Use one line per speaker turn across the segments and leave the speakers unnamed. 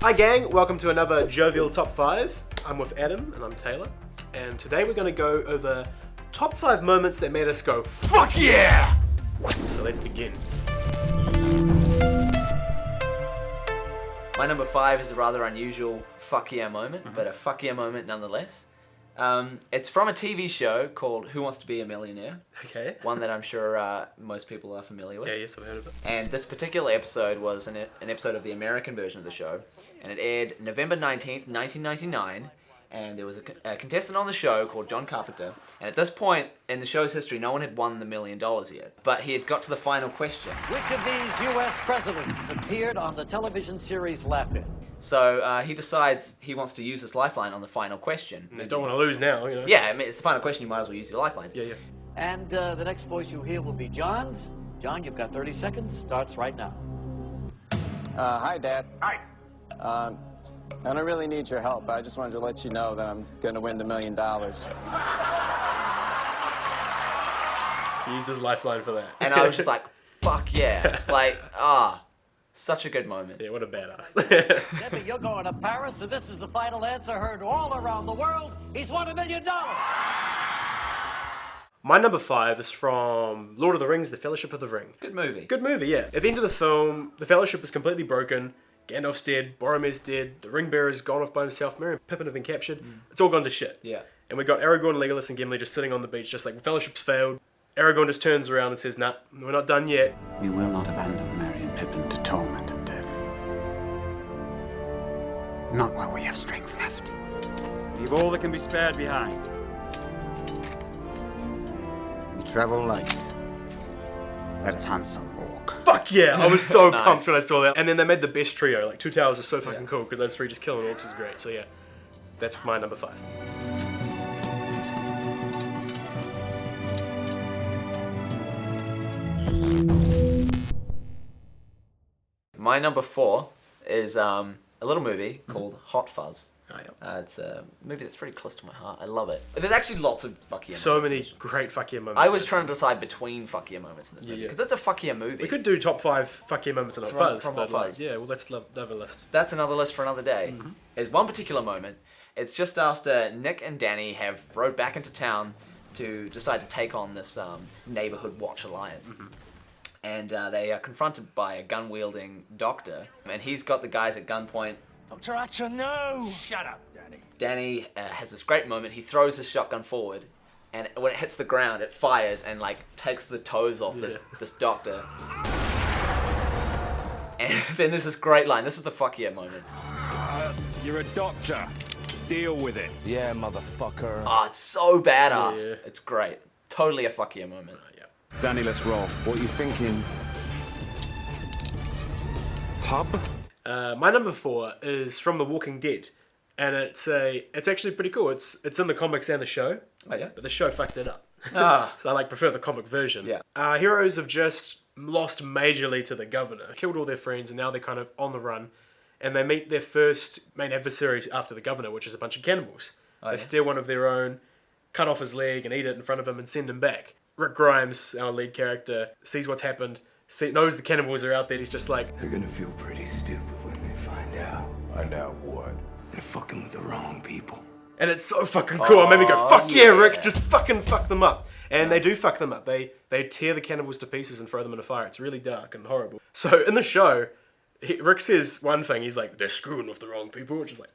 Hi gang, welcome to another Jovial Top 5. I'm with Adam and I'm Taylor. And today we're going to go over top 5 moments that made us go, fuck yeah! So let's begin.
My number 5 is a rather unusual fuck yeah moment, but a fuck yeah moment nonetheless. It's from a TV show called Who Wants to Be a Millionaire?
Okay.
One that I'm sure most people are familiar with.
Yeah, yes, I've heard of it.
And this particular episode was an episode of the American version of the show, and it aired November 19th, 1999, and there was a contestant on the show called John Carpenter, and at this point in the show's history, no one had won the $1 million yet, but he had got to the final question.
Which of these U.S. presidents appeared on the television series Laugh-In?
So he decides he wants to use this lifeline on the final question.
You don't want to lose now, you know?
Yeah, I mean, it's the final question, you might as well use your lifelines.
Yeah.
And the next voice you hear will be John's. John, you've got 30 seconds. Starts right now.
Hi, Dad.
Hi.
I don't really need your help. I just wanted to let you know that I'm going to win the $1 million.
He used his lifeline for that.
And I was just like, fuck yeah. Such a good moment.
Yeah, what a badass.
Debbie, you're going to Paris, and this is the final answer heard all around the world. He's won $1 million.
My number 5 is from Lord of the Rings, The Fellowship of the Ring.
Good movie.
Good movie, yeah. At the end of the film, the Fellowship is completely broken. Gandalf's dead, Boromir's dead, the Ring Bearer's gone off by himself, Merry and Pippin have been captured. It's all gone to shit.
Yeah.
And we got Aragorn, Legolas, and Gimli just sitting on the beach, just like, the Fellowship's failed. Aragorn just turns around and says, nah, we're not done yet.
We will not abandon Merry and Pippin to torment and death. Not while we have strength left.
Leave all that can be spared behind.
We travel light. Let us hunt some walk.
Fuck yeah! I was so
Nice.
pumped when I saw that. And then they made the best trio. Like, Two Towers was so fucking cool because those three just killing orcs was great. So yeah, that's my number 5.
My number 4 is a little movie called Hot Fuzz.
Oh, yeah.
It's a movie that's pretty close to my heart. I love it. There's actually lots of fuck yeah
So
moments in
many
this.
great fuck yeah moments.
I was trying to decide between fuck yeah moments in this movie
yeah.
because it's a fuck yeah movie.
We could do top 5 fuck yeah moments in Hot
From-
Fuzz.
from
but
Hot
like,
Fuzz.
yeah, well, let's have a list.
That's another list for another day. There's one particular moment. It's just after Nick and Danny have rode back into town to decide to take on this neighborhood watch alliance. And they are confronted by a gun-wielding doctor. And he's got the guys at gunpoint.
Dr. Archer, no.
Shut up, Daddy.
Danny has this great moment. He throws his shotgun forward. And when it hits the ground, it fires and like takes the toes off this doctor. And then there's this great line. This is the fuck yeah moment.
You're a doctor. Deal with it.
Yeah, motherfucker.
Oh, it's so badass.
Yeah.
It's great. Totally a fuck yeah moment.
Danny, let's roll.
What you thinking? Pub?
My number 4 is from The Walking Dead, and it's actually pretty cool. It's in the comics and the show,
Oh yeah?
but the show fucked it up.
Ah.
So I prefer the comic version.
Yeah.
Heroes have just lost majorly to the governor, killed all their friends, and now they're kind of on the run. And they meet their first main adversaries after the governor, which is a bunch of cannibals. They steal one of their own, cut off his leg, and eat it in front of him and send him back. Rick Grimes, our lead character, sees what's happened, knows the cannibals are out there. He's just like,
They're gonna feel pretty stupid when they find out. Find out what? They're fucking with the wrong people.
and it's so fucking cool. It made me go, fuck yeah,
yeah.
Rick, just fucking fuck them up. And they do fuck them up. They tear the cannibals to pieces and throw them in a fire. It's really dark and horrible. So in the show, Rick says one thing. He's like, they're screwing with the wrong people, which is like,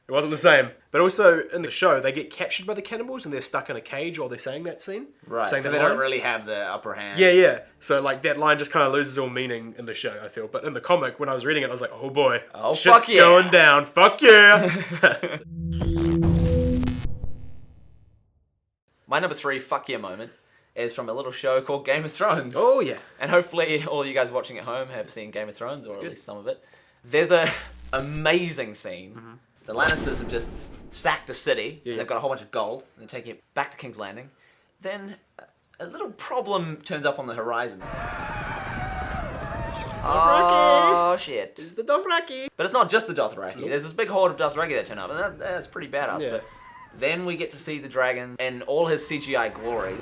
it wasn't the same. But also in the show, they get captured by the cannibals and they're stuck in a cage while they're saying that scene.
Right,
Saying
so
that
they don't
line.
really have the upper hand.
Yeah. So like that line just kind of loses all meaning in the show, I feel. But in the comic, when I was reading it, I was like, oh boy,
Oh,
shit's
fuck yeah.
going down. Fuck yeah.
My number 3 fuck yeah moment is from a little show called Game of Thrones.
Oh yeah.
And hopefully all you guys watching at home have seen Game of Thrones, or at least some of it. There's a amazing scene. The Lannisters have just sacked a city. And they've got a whole bunch of gold, and they're taking it back to King's Landing. Then a little problem turns up on the horizon. Oh shit!
It's the Dothraki.
But it's not just the Dothraki. There's this big horde of Dothraki that turn up, and that's pretty badass.
Yeah.
But then we get to see the dragon in all his CGI glory.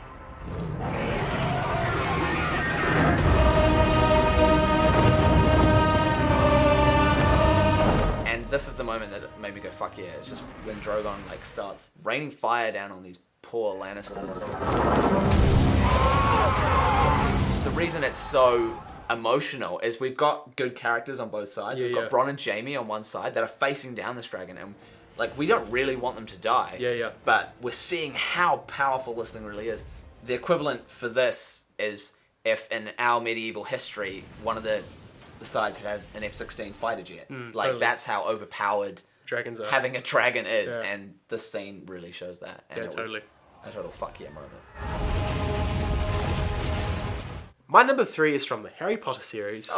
And this is the moment that made me go, fuck yeah. It's just when Drogon like starts raining fire down on these poor Lannisters. The reason it's so emotional is we've got good characters on both sides. We've got Bronn and Jaime on one side that are facing down this dragon, and like we don't really want them to die. But we're seeing how powerful this thing really is. The equivalent for this is if in our medieval history, one of the sides had an F-16 fighter jet. Totally. That's how overpowered
dragons are.
Having a dragon is, and this scene really shows that. And it
totally.
was a total fuck yeah moment.
My number 3 is from the Harry Potter series.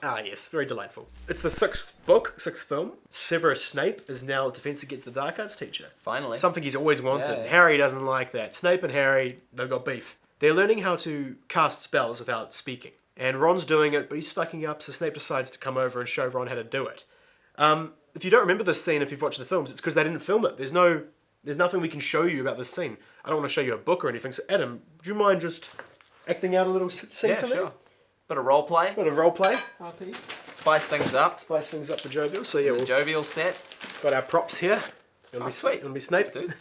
Yes, very delightful. It's the 6th book, 6th film. Severus Snape is now Defense Against the Dark Arts teacher.
Finally.
Something he's always wanted. Harry doesn't like that. Snape and Harry, they've got beef. They're learning how to cast spells without speaking. And Ron's doing it, but he's fucking up, so Snape decides to come over and show Ron how to do it. If you don't remember this scene, if you've watched the films, it's because they didn't film it. There's nothing we can show you about this scene. I don't want to show you a book or anything, so Adam, do you mind just acting out a little scene for me?
Yeah, sure. Bit of role play.
RP.
Spice things up.
For Jovial. So yeah,
the Jovial set.
Got our props here.
Sweet.
It'll be Snape.
Dude.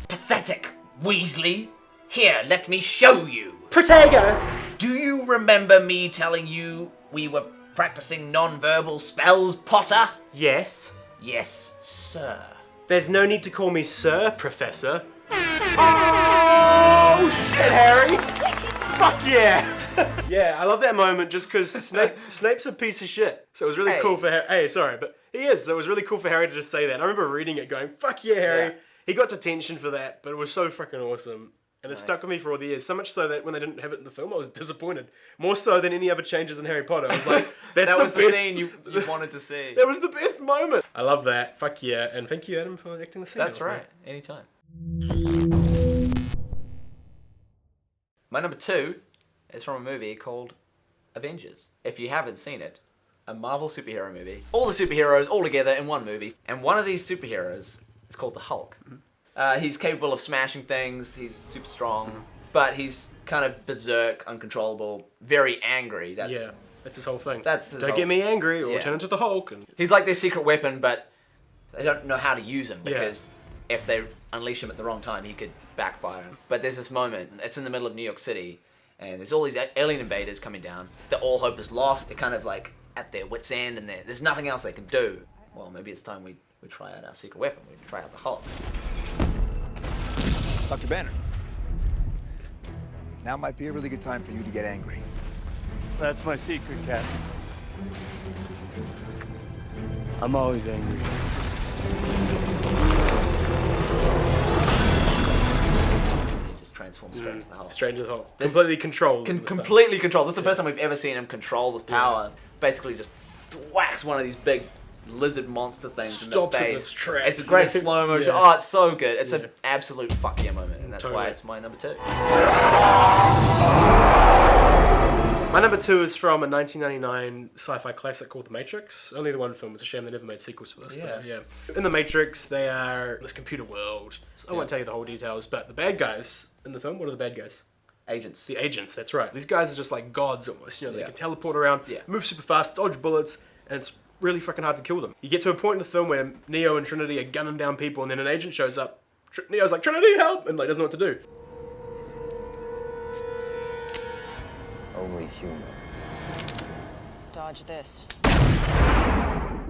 Pathetic, Weasley. Here, let me show you.
Protego!
Do you remember me telling you we were practicing non-verbal spells, Potter?
Yes.
Yes, sir.
There's no need to call me Sir, Professor. Oh, shit, Harry! Fuck yeah! Yeah, I love that moment just because Snape's a piece of shit. So it was really cool for Harry. Hey, sorry, but he is. So it was really cool for Harry to just say that. And I remember reading it going, fuck yeah, Harry. Yeah. He got detention for that, but it was so freaking awesome. And it stuck with me for all the years. So much so that when they didn't have it in the film, I was disappointed. More so than any other changes in Harry Potter. I was like,
that was the scene you wanted to see.
That was the best moment. I love that. Fuck yeah. And thank you, Adam, for acting the scene.
That's right. Anytime. My number 2 is from a movie called Avengers. If you haven't seen it, a Marvel superhero movie. All the superheroes all together in one movie. And one of these superheroes is called the Hulk. He's capable of smashing things, he's super strong, but he's kind of berserk, uncontrollable, very angry. That's
his whole thing.
Don't
get me angry or turn into the Hulk. And
he's like their secret weapon, but they don't know how to use him because if they unleash him at the wrong time, he could backfire. But there's this moment, it's in the middle of New York City, and there's all these alien invaders coming down. All hope is lost, they're kind of like at their wit's end, and there's nothing else they can do. Well, maybe it's time we try out our secret weapon, we try out the Hulk.
Dr. Banner, now might be a really good time for you to get angry.
That's my secret, Captain. I'm always angry.
He just transforms straight into the Hulk.
Straight into the Hulk. Completely controlled.
Completely controlled. This is the first time we've ever seen him control this power. Basically just whacks one of these big lizard monster things in the face. It's a great slow motion. Oh, it's so good. It's an absolute fuck yeah moment, and that's why it's my number 2.
My number 2 is from a 1999 sci-fi classic called The Matrix. Only the one film. It's a shame they never made sequels for this. But in The Matrix, they are this computer world. I won't tell you the whole details, but the bad guys in the film, what are the bad guys?
Agents.
The agents, that's right. These guys are just like gods almost. You know, they can teleport around, move super fast, dodge bullets, and it's really freaking hard to kill them. You get to a point in the film where Neo and Trinity are gunning down people, and then an agent shows up. Neo's like, Trinity, help! And like doesn't know what to do.
Only human.
Dodge this.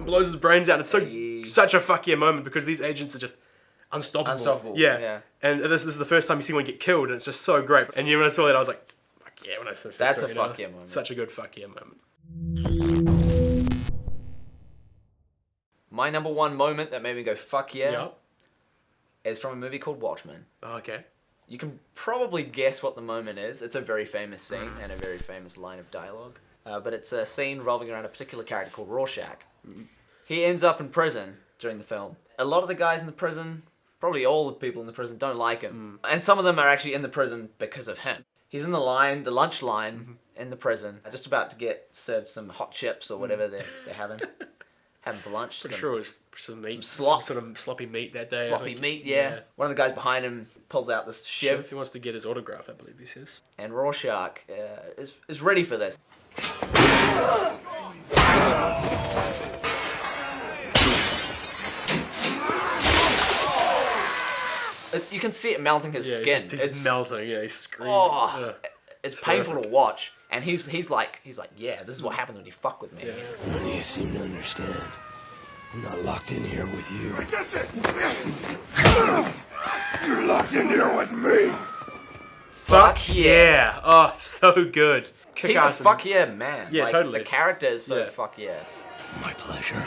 Blows his brains out. It's such a fuck yeah moment because these agents are just unstoppable. Yeah. And this is the first time you see one get killed, and it's just so great. And when I saw that, I was like, fuck yeah, when I saw
that's a fuck yeah moment.
Such a good fuck yeah moment.
My number 1 moment that made me go fuck yeah is from a movie called Watchmen.
Oh, okay.
You can probably guess what the moment is. It's a very famous scene and a very famous line of dialogue. But it's a scene revolving around a particular character called Rorschach. He ends up in prison during the film. A lot of the guys in the prison, probably all the people in the prison, don't like him. And some of them are actually in the prison because of him. He's in the lunch line in the prison, just about to get served some hot chips or whatever they're having. Having for lunch.
Pretty sure it was some meat.
Some slop.
Some sort of sloppy meat that day.
Sloppy meat, yeah. One of the guys behind him pulls out this shiv.
He wants to get his autograph, I believe he says.
And Rorschach is ready for this. You can see it melting his skin.
He's melting. Yeah, he's screaming.
Oh, it's painful to watch. And he's like, yeah, this is what happens when you fuck with me.
Yeah. None of you seem to understand. I'm not locked in here with you. You're locked in here with me.
Fuck yeah.
Oh, so good.
He's a fuck yeah man.
Yeah,
like,
totally.
The character is so fuck yeah.
My pleasure.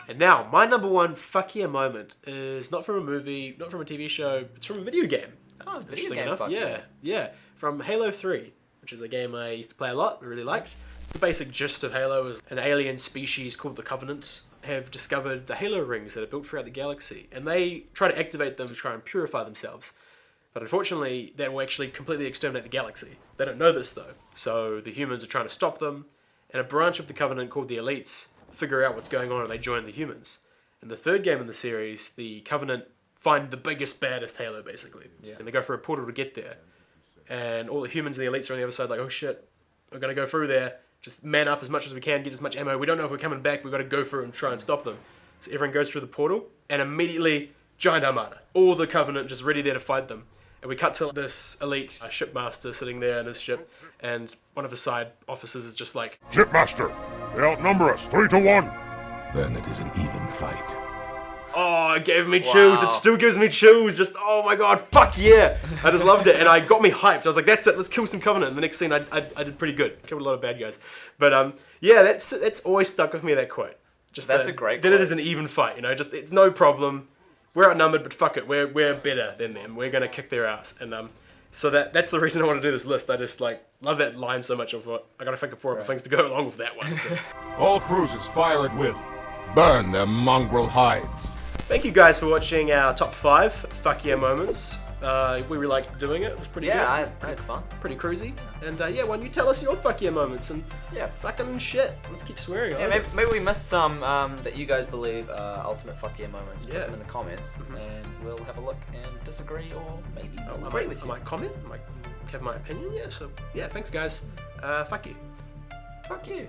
And now, my number one fuck yeah moment is not from a movie, not from a TV show, it's from a video game.
Oh, video
Interesting
game
enough.
fuck yeah.
Yeah. From Halo 3, which is a game I used to play a lot, I really liked. The basic gist of Halo is an alien species called the Covenant have discovered the Halo rings that are built throughout the galaxy, and they try to activate them to try and purify themselves. But unfortunately, that will actually completely exterminate the galaxy. They don't know this though, so the humans are trying to stop them, and a branch of the Covenant called the Elites figure out what's going on and they join the humans. In the third game in the series, the Covenant find the biggest, baddest Halo, basically.
Yeah.
And they go for a portal to get there. And all the humans and the Elites are on the other side like, oh shit, we're going to go through there. Just man up as much as we can, get as much ammo. We don't know if we're coming back. We've got to go through and try and stop them. So everyone goes through the portal, and immediately, giant armada. All the Covenant just ready there to fight them. And we cut to this elite shipmaster sitting there in his ship, and one of his side officers is just like,
Shipmaster, they outnumber us 3-1.
Then it is an even fight.
oh, it gave me chills. It still gives me chills. Just, oh my god, fuck yeah. I just loved it, and I got me hyped. I was like, that's it, let's kill some Covenant. And the next scene, I did pretty good. Killed a lot of bad guys. But yeah, that's always stuck with me, that quote. Just
that's a great
Then
quote.
it is an even fight, you know, just, it's no problem. We're outnumbered, but fuck it, we're better than them. We're gonna kick their ass. And so that's the reason I want to do this list. I just like love that line so much. I gotta think of 4 other things to go along with that one. So.
All cruisers fire at will. Burn their mongrel hides.
Thank you guys for watching our top 5 fuck yeah moments. We really liked doing it. It was pretty good.
Yeah, I had fun.
Pretty cruisy. And yeah, why don't you tell us your fuck yeah moments and
Yeah.
fucking shit. Let's keep swearing.
Yeah, maybe we missed some that you guys believe ultimate fuck yeah moments. Put
Yeah.
them in the comments, and we'll have a look and disagree, or maybe
I
agree with you.
might comment. I might have my opinion. Yeah. So yeah, thanks guys. Fuck you.
Fuck you.